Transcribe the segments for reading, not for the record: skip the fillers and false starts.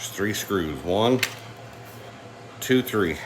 There's 3 screws. 1, 2, 3.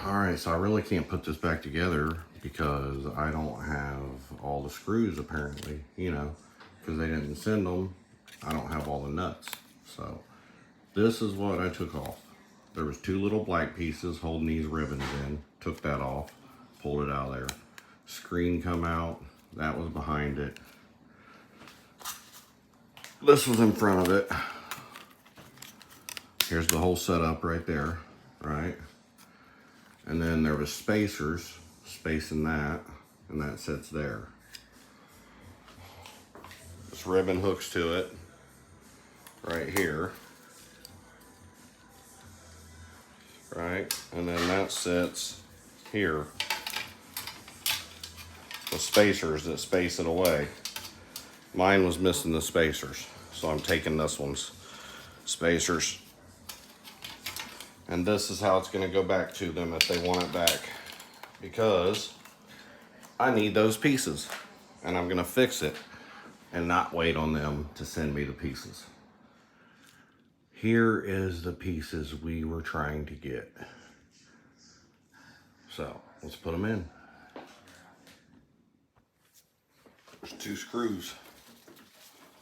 Alright, so I really can't put this back together because I don't have all the screws apparently, you know, because they didn't send them. I don't have all the nuts. So this is what I took off. There was 2 little black pieces holding these ribbons in. Took that off, pulled it out of there. Screen come out, that was behind it. This was in front of it. Here's the whole setup right there, right? And then there was spacers, spacing that, and that sits there. This ribbon hooks to it, right here. Right, and then that sits here. The spacers that space it away. Mine was missing the spacers, so I'm taking this one's spacers. And this is how it's gonna go back to them if they want it back. Because I need those pieces. And I'm gonna fix it and not wait on them to send me the pieces. Here is the pieces we were trying to get. So let's put them in. There's 2 screws.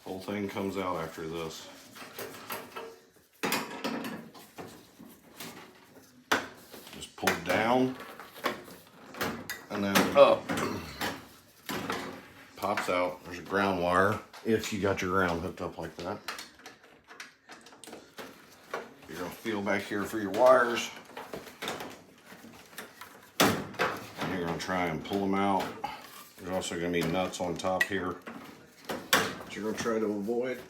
Whole thing comes out after this. Just pull it down and then up. Pops out. There's a ground wire if you got your ground hooked up like that. You're gonna feel back here for your wires. And you're gonna try and pull them out. There's also gonna be nuts on top here that you're gonna try to avoid.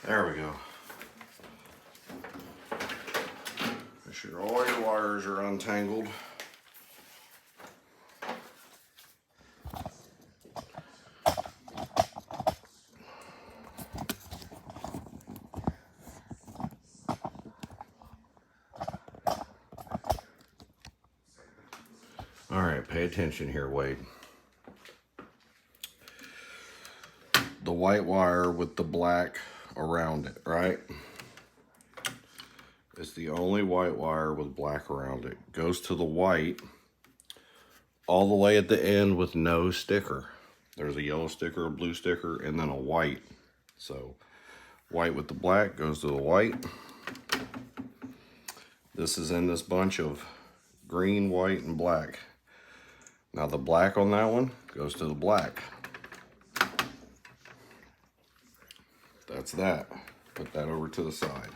There we go. Make sure all your wires are untangled. All right, pay attention here, Wade. white wire with the black around it, right? It's the only white wire with black around it. Goes to the white all the way at the end with no sticker. There's a yellow sticker, a blue sticker, and then a white. So white with the black goes to the white. This is in this bunch of green, white, and black. Now the black on that one goes to the black. That's that. Put that over to the side.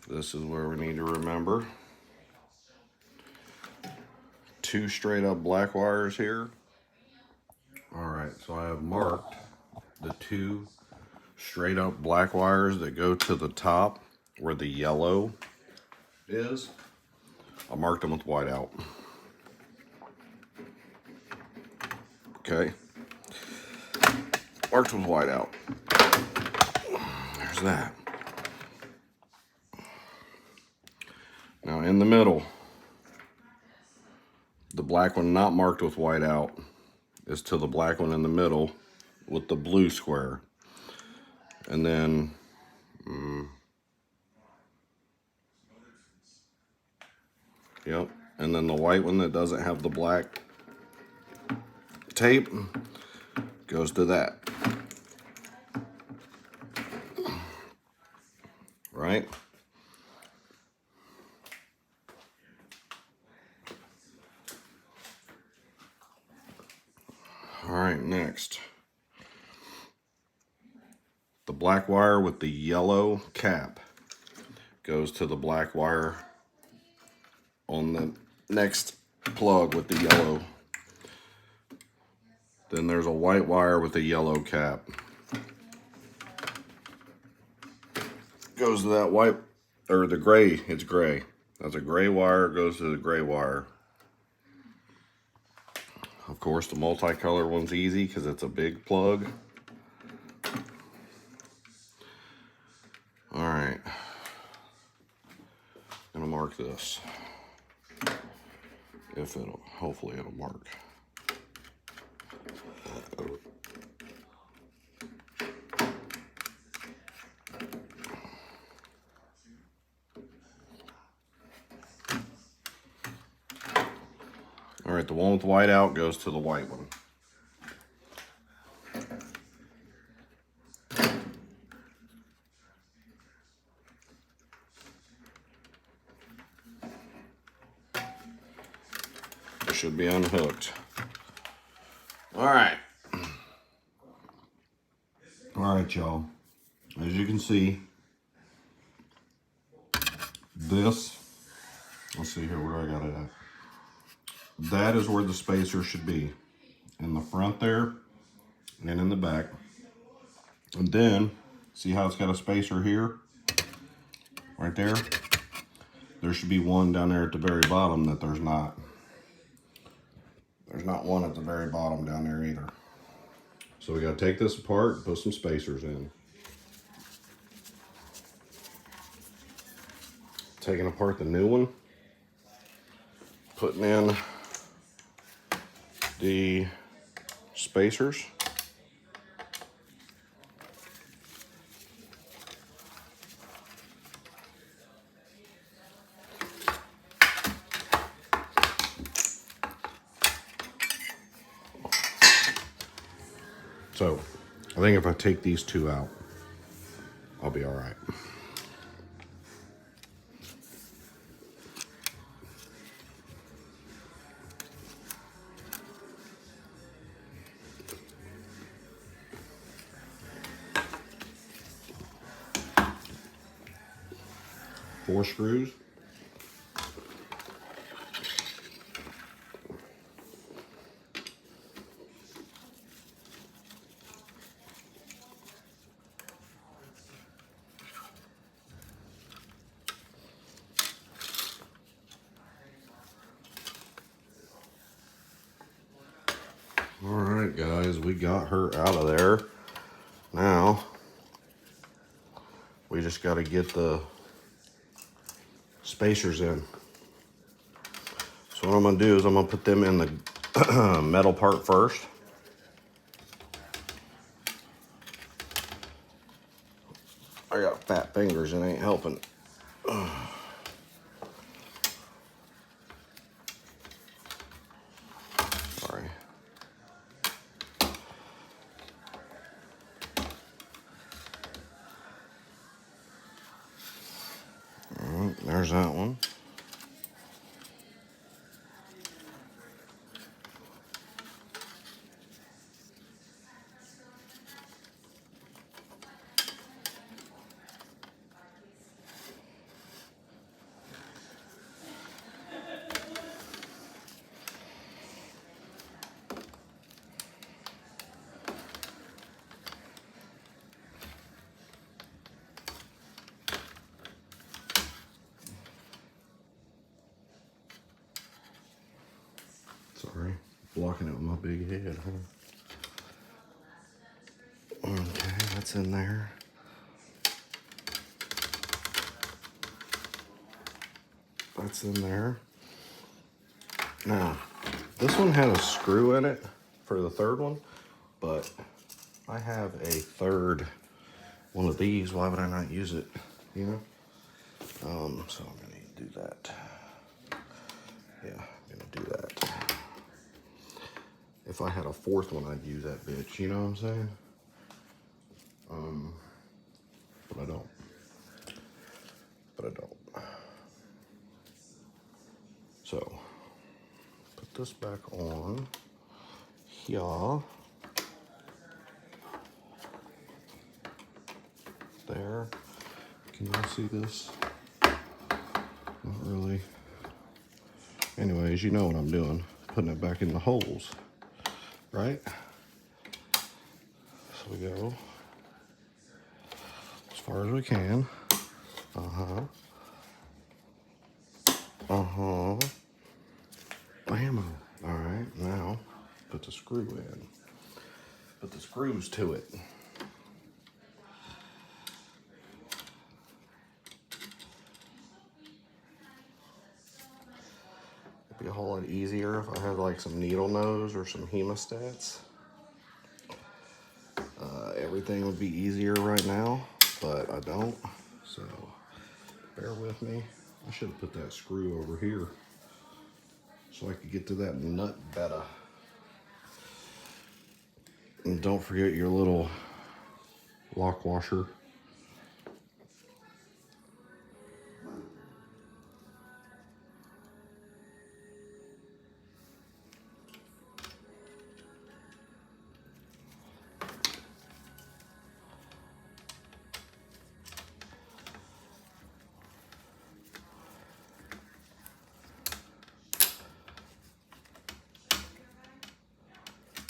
This is where we need to remember. 2 straight up black wires here. All right, so I have marked the 2 straight up black wires that go to the top where the yellow is. I marked them with white out. Okay. Marked with white out. There's that. Now in the middle, the black one not marked with white out is to the black one in the middle with the blue square. And then yep, and then the white one that doesn't have the black tape goes to that. Right? All right, next. The black wire with the yellow cap goes to the black wire on the next plug with the yellow. Then there's a white wire with a yellow cap. Goes to that white, or the gray, it's gray. That's a gray wire, goes to the gray wire. Of course, the multicolor one's easy because it's a big plug. All right. I'm gonna mark this. If it'll, hopefully it'll mark. All right, the one with white out goes to the white one. It should be unhooked. All right. All right, y'all. As you can see, this, let's see here, where do I got it at? That is where the spacer should be. In the front there, and in the back. And then, see how it's got a spacer here? Right there? There should be one down there at the very bottom that there's not. There's not one at the very bottom down there either. So we gotta take this apart and put some spacers in. Taking apart the new one. Putting in the spacers. So, I think if I take these 2 out, I'll be all right. Four screws. All right, guys, we got her out of there. Now, we just got to get the spacers in. So what I'm going to do is I'm going to put them in the metal part first. I got fat fingers and ain't helping. Sorry. All right, there's that one. Sorry, blocking it with my big head, huh? Okay, that's in there. That's in there. Now, this one had a screw in it for the third one, but I have a third one of these. Why would I not use it? You know? So I'm gonna do that. Yeah, I'm gonna do that. If I had a fourth one, I'd use that bitch. You know what I'm saying? But I don't. So, put this back on here. There. Can you see this? Not really. Anyways, you know what I'm doing. Putting it back in the holes. Right? So we go as far as we can. Blammo. Alright, now put the screw in. Put the screws to it. It'd be a whole lot easier if I had like some needle nose or some hemostats. Everything would be easier right now, but I don't. So bear with me. I should have put that screw over here so I could get to that nut better. And don't forget your little lock washer.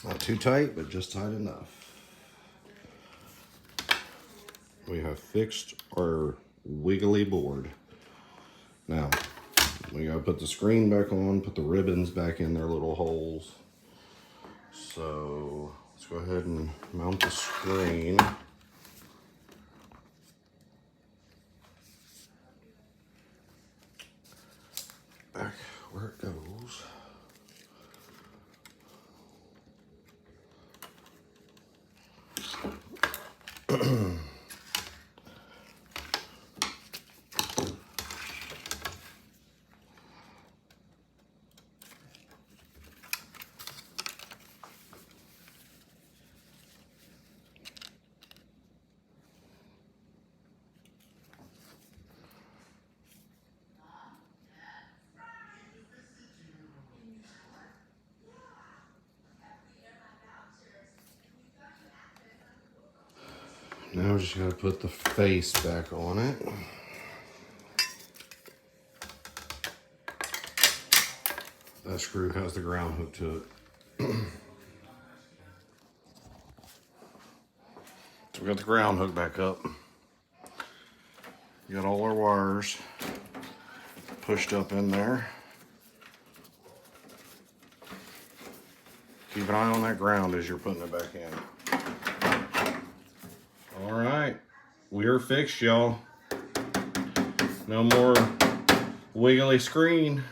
Not too tight, but just tight enough. We have fixed our wiggly board. Now, we gotta put the screen back on, put the ribbons back in their little holes. So, let's go ahead and mount the screen. Back where it goes. Now we just gotta put the face back on it. That screw has the ground hook to it. So we got the ground hook back up. We got all our wires pushed up in there. Keep an eye on that ground as you're putting it back in. All right, we're fixed, y'all. No more wiggly screen.